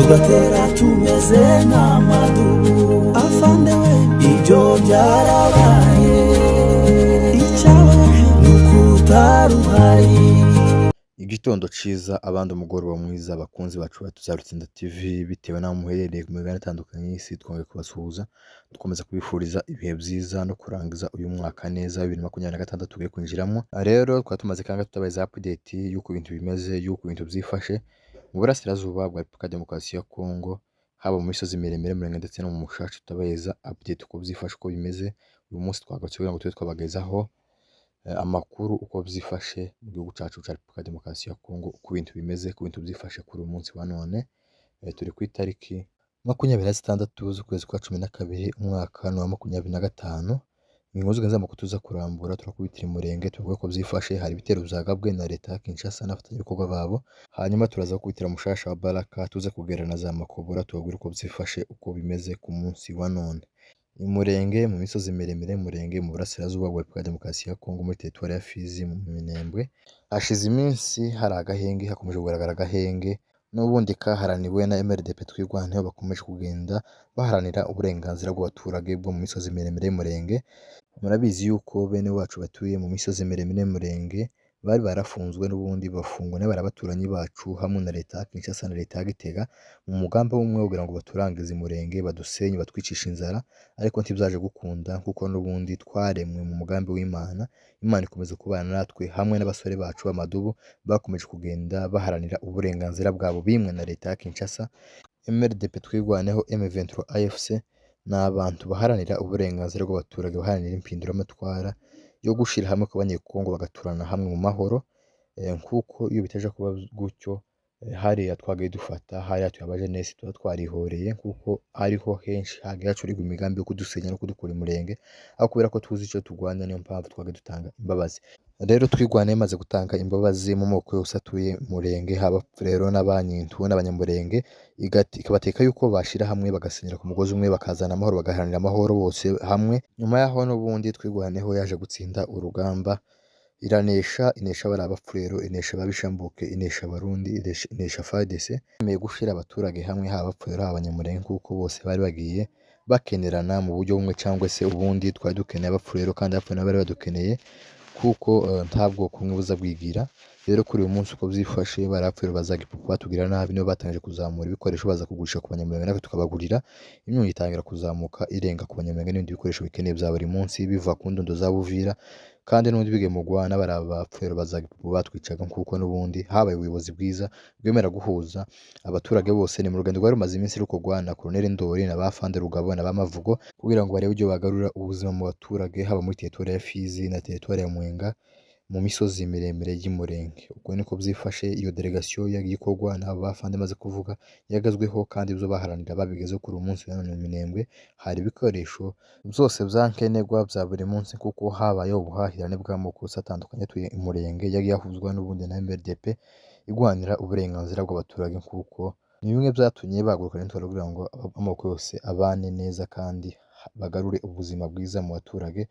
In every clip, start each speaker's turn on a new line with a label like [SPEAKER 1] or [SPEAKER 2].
[SPEAKER 1] tugatera tumeze nk'amadubu afande we ibyo byarabaye icyabaye n'ukutaruhari.
[SPEAKER 2] Igitondo ciza abandi umugoroba mwiza abakunzi bacu batuzarutsinda TV bitewe n'aho muherereye ku migabane itandukanye y'isi twongeye kubasuhuza dukomeza kubifuriza ibihe byiza no kurangiza uyu mwaka neza wa 2026 tugiye kwinjiramo. Rero twari tumaze kandi tutabaza update y'uko ibintu bimeze y'uko ibintu byifashe mu burasirazuba bwa Repubulika Demokarasi ya Kongo, haba mu misozi miremire Murenge ndetse no mu mushasha. Tutabaza update uko byifashe uko bimeze uyu munsi twagatse kugira ngo tube twabagezaho amakuru uko byifashe mu gihugu cyacu cya Repubulika Demokarasi ya Kongo, uko ibintu bimeze ku bintu byifashe kuri uyu munsi wa none. Turi ku itariki 26 z'ukwezi kwa 12 umwaka wa 2025. Ingozi ganza mu kutuza kurambura turakubitira Murenge tuvuga ko byifashe, hari ibitero byagabwe na leta ya Kinshasa n'abafatanyabikorwa babo, hanyuma turaza kubitira mushasha wa Baraka tuze kugerana za Makobura tubabwira uko byifashe uko bimeze ku munsi wa none. Murenge mu misozi miremire Murenge mu burasirazuba bwa Repubulika Demokarasi ya Kongo muri teritwari ya Fizi mu Minembwe, hashize iminsi hari agahenge, hakomeje kugaragara agahenge n'ubundi kaharaniwe na MRDP twirwanyeho bakomeje kugenda baharanira uburenganzira bw'abaturage bwo mu misozi miremire Murenge. Murabizi yuko bene wacu batuye mu misozi miremire Murenge bari barafunzwe n'ubundi bafungwa n'abaturanyi bacu hamwe na leta ya Kinshasa na leta ya Gitega mu mugambi umwe kugira ngo baturangize Murenge badusenye batwicisha inzara, ariko ntibyaje gukunda kuko n'ubundi twaremwe mu mugambi w'Imana. Imana ikomeza kubana natwe hamwe n'abasore bacu b'amadubu bakomeje kugenda baharanira uburenganzira bwabo bimwe na leta ya Kinshasa. MRDP twirwaneho M23 AFC n'abantu baharanira uburenganzira bw'abaturage, baharanira impinduramatwara yo gushira hamwe kw'abanyekongo bagaturana hamwe mu mahoro. Nkuko iyo bitaje kuba gutyo hariya twagaye dufata hariya tuyabaje nese tuba twarihoreye kuko ariho henshi hagiye hacurirwa imigambi yo kudusenya no kudukura Murenge, aho kubera ko tuzi icyo turwanya niyo mpamvu twagaye dutanga imbabazi. Rero twirwane maze gutanga imbabazi mu moko yose atuye Murenge, haba rero n'abanyintu n'abanyamurenge, ikabateka yuko bashira hamwe bagasenyera ku mugozi umwe bakazana amahoro bagaharanira amahoro bose hamwe. Nyuma yaho n'ubundi twirwaneho yaje gutsinda urugamba, inesha bari abapfurero, inesha babishambuke, inesha abarundi, inesha FARDC, yemeye gushira abaturage hamwe haba abapfurero abanyamurenge kuko bose bari bagiye bakenerana mu buryo bumwe cyangwa se ubundi. Twari dukeneye abapfurero kandi abapfurero bari badukeneye kuko nta bwoko bumwe buza bwigira. Rero kuri uyu munsi uko byifashe barapfurero bazaga ipupa batugira nabi, nibo batangije kuzamura ibikoresho baza kugurisha ku banyamurenge, natwe tukabagurira. Imyunyu itangira kuzamuka irenga ku banyamurenge n'ibindi bikoresho bikeneye bya buri munsi biva ku ndondo za Buvira, kandi n'ubundi bigemurwa n'abari abapfurero bazaga ipupa batwicaga kuko n'ubundi habaye ubuyobozi bwiza bwemera guhuza abaturage bose. Ni mu rugendo rwari rumaze iminsi rukorwa na Colonel Ndori na ba Fande Rugabo na ba Mavugo kugira ngo barebe uburyo bagarura ubuzima mu baturage, haba muri teritwari ya Fizi na teritwari ya Mwenga mu misozi miremire y'Umurenge. Ubwo niko byifashe. Iyo delegation yagiye ikorwa n'abo bafande maze kuvuga yagazweho, kandi ibyo baharanira babigezeho kuri uyu munsi wa none. Mu Minembwe hari ibikoresho byose byankenerwa bya buri munsi kuko habayeho ubuhahirane bw'amoko atandukanye atuye Umurenge, yagiye yahuzwa n'ubundi na MRDP igwanira uburenganzira bw'abaturage, kuko ni bimwe byatumye bahaguruka n'intwaro kugira ngo amoko yose abane neza kandi bagarure ubuzima bwiza mu baturage,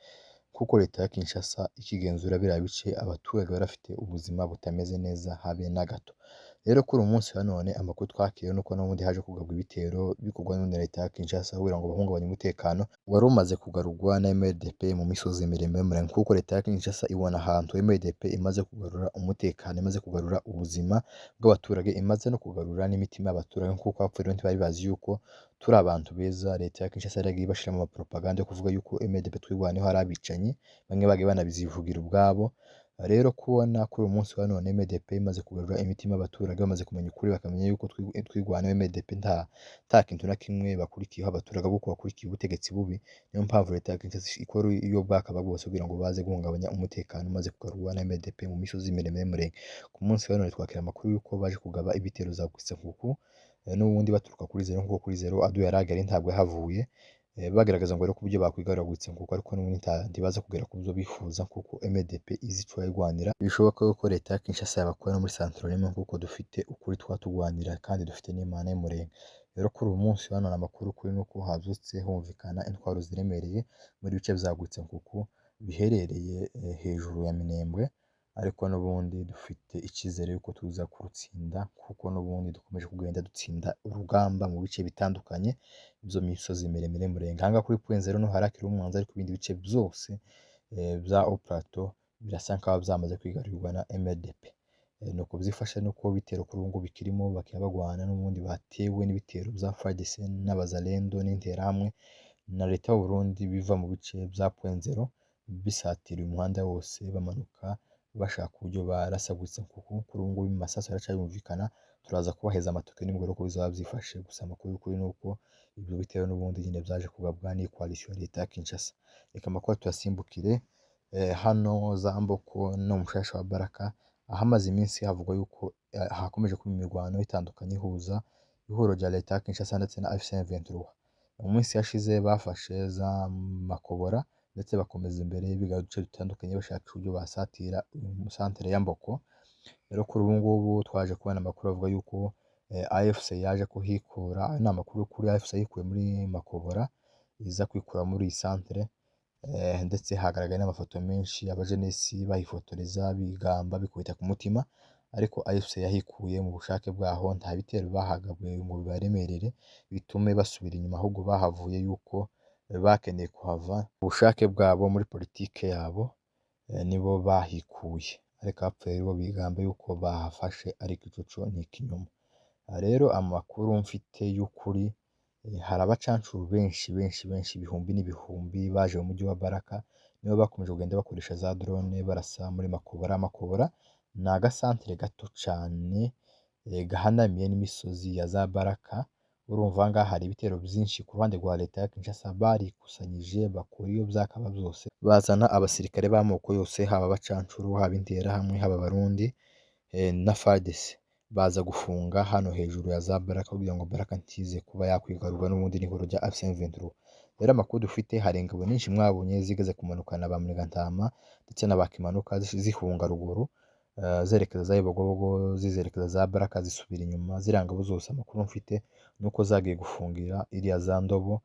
[SPEAKER 2] kuko leta ya Kinshasa ikigenzura biriya bice abaturage barafite ubuzima butameze neza habe na gato. Rero kuri uyu munsi wa none amakuru twakiriye nuko n'ubundi haje kugabwa ibitero bikorwa na leta ya Kinshasa kugira ngo bahungabanye umutekano wari umaze kugarurwa na MRDP mu misozi miremire Murenge, kuko leta ya Kinshasa ibona ahantu MRDP imaze kugarura umutekano, imaze kugarura ubuzima bw'abaturage, imaze no kugarura n'imitima y'abaturage, kuko abapfurero ntibari bazi yuko turi abantu beza. Leta ya Kinshasa yaragiye ibashiramo amapropaganda yo kuvuga yuko MRDP twirwaneho hari abicanyi, bamwe bagiye banabizivugira ubwabo. Rero kubona kuri uyu munsi wa none MRDP imaze kugarura imitima y'abaturage, bamaze kumenya ukuri bakamenya yuko twirwaneho MRDP nta kintu na kimwe bakurikiyeho abaturage kuko bakurikiye ubutegetsi bubi, niyo mpamvu leta ya Kinshasa ikora iyo bwakaba bwose kugira ngo baze guhungabanya umutekano umaze kugarurwa na MRDP mu misozi miremire Murenge. Ku munsi wa none twakira amakuru yuko baje kugaba ibitero za Kwisenkuku n'ubundi baturuka kuri zero, nkuko kuri zero adu yaragari ntabwo yahavuye, bagaragaza ngo rero ku buryo bakwigarura Kwisenkuku, ariko n'ubundi ntibaza kugera ku byo bifuza kuko MRDP izi ico yirwanira. Bishoboka ko leta ya Kinshasa yabakora muri Centralema kuko dufite ukuri twatugwanira kandi dufite n'Imana y'Umurenge. Rero kuri uyu munsi wa none amakuru kuri nuko hazutse humvikana intwaro ziremereye muri bice bya Kwisenkuku biherereye hejuru ya Minembwe, ariko n'ubundi dufite icyizere yuko tuza kurutsinda kuko n'ubundi dukomeje kugenda dutsinda urugamba mu bice bitandukanye byo misozi miremire murenga. Aha ngaha kuri Point Zero niho harakiri umwanzi, ariko ibindi bice byose bya Haut Plateau birasa nkaho byamaze kwigarurirwa na MLDP. Ni uko byifashe nuko ibitero kuri ubu ngubu bikirimo bakaba bagwana n'ubundi batewe n'ibitero bya FARDC n'abazalendo n'interahamwe na leta y'u Burundi biva mu bice bya Point Zero bisatira uyu muhanda wose bamanuka bashaka uburyo barasagutse kuko kuri ubu ngubu amasasu aracyumvikana. Turaza kubaheza amatoke n'imboro uko bizaba byifashe, gusa amakuru y'ukuri ni uko ibyo bitero n'ubundi nyine byaje kugabwa n'iyi coalition ya leta ya Kinshasa. Reka amakuru tuyasimbukire hano za Mboko no mushasha wa Baraka, ahamaze iminsi havugwa yuko hakomeje kuba imirwano itandukanye ihuza ihuriro rya leta ya Kinshasa ndetse na AFC M23. Mu minsi yashize bafashe za Makobora ndetse bakomeza imbere biga uduce dutandukanye bashaka uburyo basatira centre ya Mboko. Rero kuri ubu ngubu twaje kubona amakuru avuga yuko AFC yaje kuhikura. Ayo ni amakuru kuri AFC yikuye muri Makobora iza kwikura muri iyi centre, ndetse hagaragaye n'amafoto menshi abajenesi bayifotoreza bigamba bikubita ku mutima, ariko AFC yahikuye mu bushake bwaho, nta bitero bahagabwe ngo bibaremerere bitume basubira inyuma, ahubwo bahavuye yuko bakeneye kuhava ubushake bwabo muri politike yabo nibo bahikuye, ariko abapfuye bo bigamba yuko bahafashe ariko icoco ni ikinyoma. Rero amakuru mfite y'ukuri, hari abacancuru benshi ibihumbi n'ibihumbi baje mu mujyi wa Baraka, nibo bakomeje kugenda bakoresha za drone barasa muri Makobora. Makobora ni agasantere gato cyane gahanamiye n'imisozi ya za Baraka. Urumva ngaha hari ibitero byinshi ku ruhande rwa leta ya Kinshasa, barikusanyije bakora iyo byakaba byose bazana abasirikare b'amoko yose, haba abacancuru, haba interahamwe, haba abarundi na FARDC, baza gufunga hano hejuru ya za Baraka kugira ngo Baraka ntize kuba yakwigarurwa n'ubundi n'ihuriro rya AFC M23. Rero amakuru dufite, hari ingabo nyinshi mwabonye zigeze kumanukana ba Muregantama ndetse na bakimanuka zihunga ruguru zerekeza za Ibogobogo zizerekeza za Baraka zisubira inyuma. Ziriya ngabo zose amakuru mfite nuko zagiye gufungira iriya za Ndobo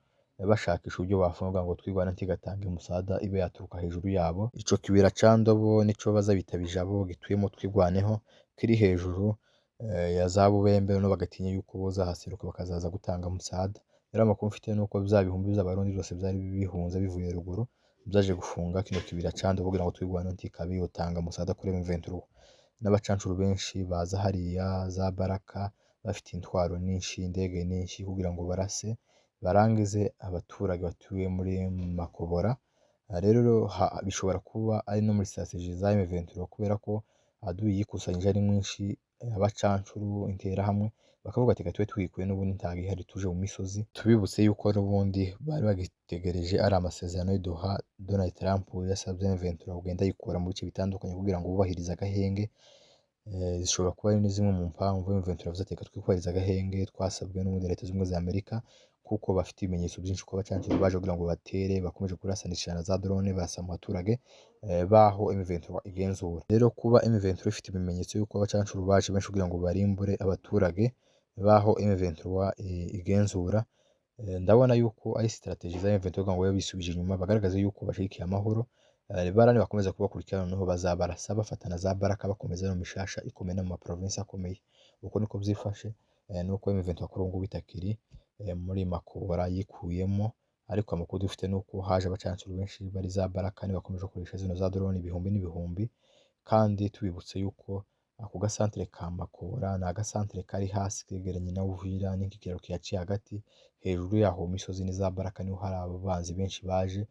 [SPEAKER 2] bashakisha uburyo bafunga ngo twigwana ntigatange umusada ibe yaturuka hejuru yabo. Ico kibira ca Ndobo nico baza bita Bijabo gituyemo twigwaneho, kiri hejuru ya za Bubembe, no bagatinya yuko bozahaseruka bakazaza gutanga umusada. Rero amakuru mfite nuko bya bihumbi by'abarundi byose byari bihunze bivuye ruguru byaje gufunga kino kibira ca Ndobo kugira ngo twigwana ntikabe yotanga umusada kuri M23. N'abacancuru benshi baza hariya za Baraka bafite intwaro nyinshi, indege nyinshi kugira ngo barase barangize abaturage batuye muri Makobora. Rero bishobora kuba ari no muri strategie za M23 kubera ko aduyi yikusanyije ari mwinshi, abacancuru, interahamwe bakavuga ati twe twikuye n'ubundi ntago ihari tuje mu misozi. Tubibutse yuko n'ubundi bari bagitegereje ari amasezerano y'Doha Donald Trump yasabye M23 kugenda yikura mu bice bitandukanye kugira ngo bubahirize agahenge. Zishobora kuba ari zimwe mu mpamvu M23 yavuze ati twikubahiriza agahenge twasabwe n'ubundi leta z'ubumwe za Amerika, kuko bafite ibimenyetso byinshi ko abacancuro baje kugira ngo batere, bakomeje kurasanisha na za drone barasa mu baturage baho M23 igenzura. Rero kuba M23 ifite ibimenyetso yuko abacancuro baje benshi kugira ngo barimbure abaturage baho M23 igenzura, ndabona yuko ari strategie za M23 kugira ngo babe bisubije inyuma bagaragaze yuko bashigikiye amahoro. Barani bakomeza kubakurikirana, noneho bazabarasa bafatana za Baraka bakomeza no mishasha ikomeye no mu maprovinsi akomeye. Uko niko byifashe, nuko M23 kuri ubu ngubu itakiri muri Makobora yikuyemo, ariko amakuru dufite nuko haje abacancuro benshi bari za Baraka bakomeje gukoresha zino za drone ibihumbi n'ibihumbi. Kandi tubibutse yuko ako gasantere ka Makobora ni agasantere kari hasi kegeranye na Uvira n'ikikero kiyaciye hagati, hejuru yaho mu misozi ni za Baraka niho hari abanzi benshi baje.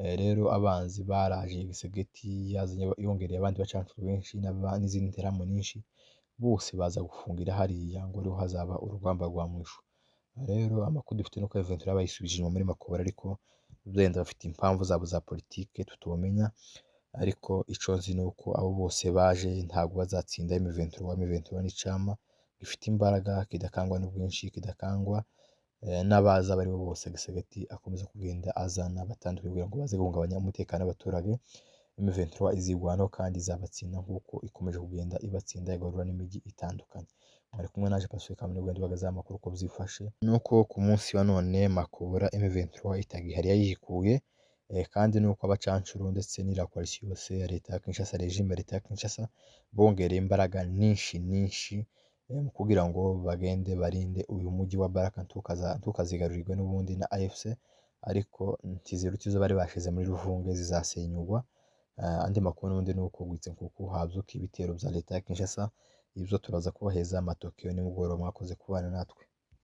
[SPEAKER 2] Rero abanzi baraje Gisegeti yazanye yongereye abandi bacancuro benshi n'izindi nterahamwe nyinshi, bose baza gufungira hariya ngo ariho hazaba urugamba rwa mwisho. Rero amakuru dufite nuko M23 bayisubije inyuma muri Makobora, ariko benda bafite impamvu zabo za politike tutomenya, ariko ico nzi nuko abo bose baje ntabwo bazatsinda M23. M23 ni cama gifite imbaraga, kidakangwa n'ubwinshi, kidakangwa n'abaza bari bo bose. Gisegeti akomeza kugenda azana batandukanye kugira ngo baze guhungabanya umutekano w'abaturage. M23 izigwanaho kandi izabatsinda nk'uko ikomeje kugenda ibatsinda igarura n'imijyi itandukanye. Mwari kumwe naje Pacifique Kamunigwenda bagaza amakuru uko byifashe nuko ku munsi wa none Makobora M23 itagihari yayikuye, kandi nuko abacancuro ndetse n'iriya coalition yose ya leta ya Kinshasa, regime ya leta ya Kinshasa bongereye imbaraga nyinshi mu kugira ngo bagende barinde uyu mujyi wa Baraka ntukazigarurirwe n'ubundi na AFC, ariko ntiziruta izo bari bashize muri Ruvunge zizasenyugwa. Andi makuru n'ubundi ni uko Rwitsenkuku habyuka ibitero bya leta ya Kinshasa, ibyo turaza kubaheza amatokeo nimugoroba. Mwakoze kubana natwe.